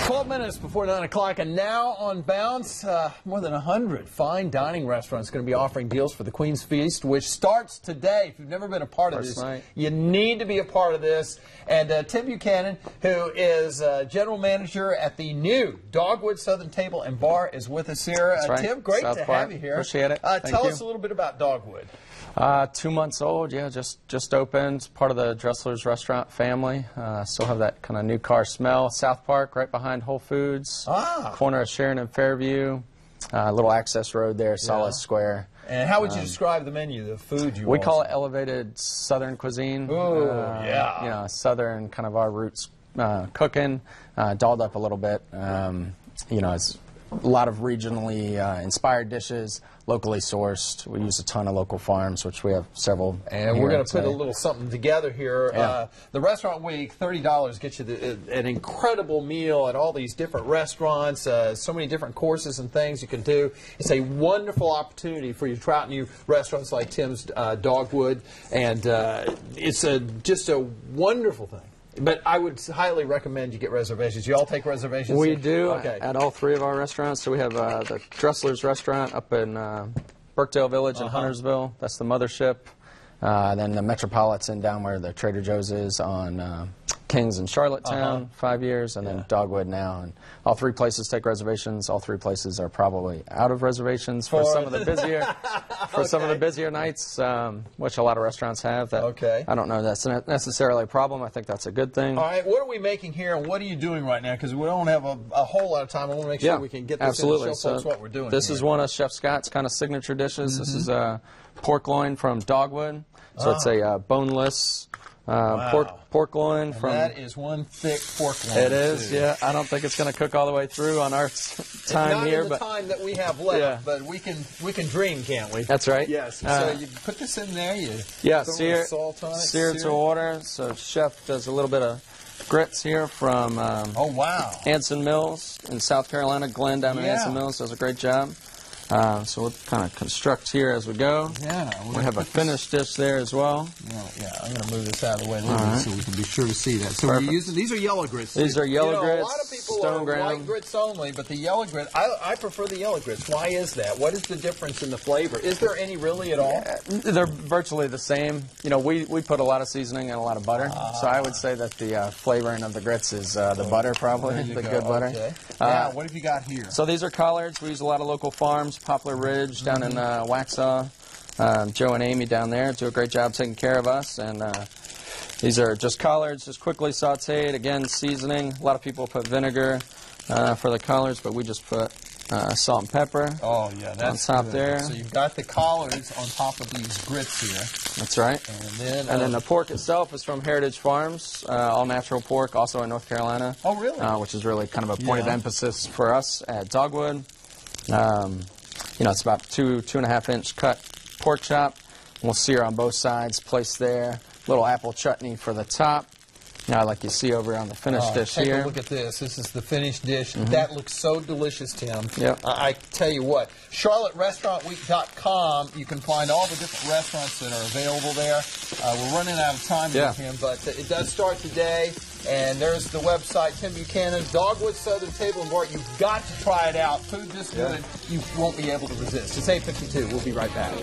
12 minutes before 9 o'clock, and now on Bounce, more than 100 fine dining restaurants going to be offering deals for the Queen's Feast, which starts today. If you've never been a part of this, you need to be a part of this. And Tim Buchanan, who is General Manager at the new Dogwood Southern Table and Bar, is with us here. Tim, great to have you here. Appreciate it. Tell us a little bit about Dogwood. 2 months old, yeah, just opened. Part of the Dressler's restaurant family. Still have that kind of new car smell. South Park, right behind Whole Foods. Corner of Sharon and Fairview. Little access road there, solid square. And how would you describe the menu, the food you We call it elevated Southern cuisine. Ooh, yeah. You know, Southern, kind of our roots cooking, dolled up a little bit. You know, it's a lot of regionally inspired dishes, locally sourced. We use a ton of local farms, which we have several. And we're going to put a little something together here. Yeah. The Restaurant Week, $30 gets you an incredible meal at all these different restaurants, so many different courses and things you can do. It's a wonderful opportunity for you to try out new restaurants like Tim's Dogwood, and it's just a wonderful thing. But I would highly recommend you get reservations. You all take reservations? We do, okay, at all three of our restaurants. So we have the Dressler's restaurant up in Birkdale Village in Huntersville. That's the mothership. Then the Metropolitan down where the Trader Joe's is on Kings in Charlottetown, 5 years, and then Dogwood now. And all three places take reservations. All three places are probably out of reservations for some of the busier some of the busier nights, which a lot of restaurants have. That I don't know that's necessarily a problem. I think that's a good thing. All right, what are we making here, and what are you doing right now? Because we don't have a whole lot of time. I want to make sure we can get this in and show folks what we're doing. This is one of Chef Scott's kind of signature dishes. This is pork loin from Dogwood. So it's a boneless pork loin. That is one thick pork loin. It is, yeah. I don't think it's going to cook all the way through on our time here. Not in the time that we have left, but we can dream, can't we? That's right. Yes. So you put this in there. Sear it to order. So Chef does a little bit of grits here from Anson Mills in South Carolina. Glenn down in Anson Mills does a great job. So we'll kind of construct here as we go. Yeah. We have a finished dish there as well. Yeah, I'm going to move this out of the way a little bit so we can be sure to see that. So we're using, these are yellow grits. These are yellow grits, a lot of people are white grits only, but the yellow grit, I prefer the yellow grits. Why is that? What is the difference in the flavor? Is there any really at all? They're virtually the same. You know, we put a lot of seasoning and a lot of butter, so I would say that the flavoring of the grits is the butter probably, the good butter. Okay. Now, what have you got here? So these are collards. We use a lot of local farms, Poplar Ridge down in Waxhaw. Joe and Amy down there do a great job taking care of us. And these are just collards, just quickly sauteed. Again, seasoning. A lot of people put vinegar for the collards, but we just put salt and pepper. Oh, yeah, that's on top there. So you've got the collards on top of these grits here. That's right. And then the pork itself is from Heritage Farms, all natural pork, also in North Carolina. Oh, really? Which is really kind of a point of emphasis for us at Dogwood. You know, it's about 2.5 inch cut pork chop. We'll sear on both sides, place there. Little apple chutney for the top. Now, like you see over on the finished dish here. Take a look at this. This is the finished dish. That looks so delicious, Tim. Yep. I tell you what, CharlotteRestaurantWeek.com, you can find all the different restaurants that are available there. We're running out of time with him, but it does start today. And there's the website, Tim Buchanan, Dogwood Southern Table and Bar. You've got to try it out. Food this good, you won't be able to resist. It's 8:52. We'll be right back.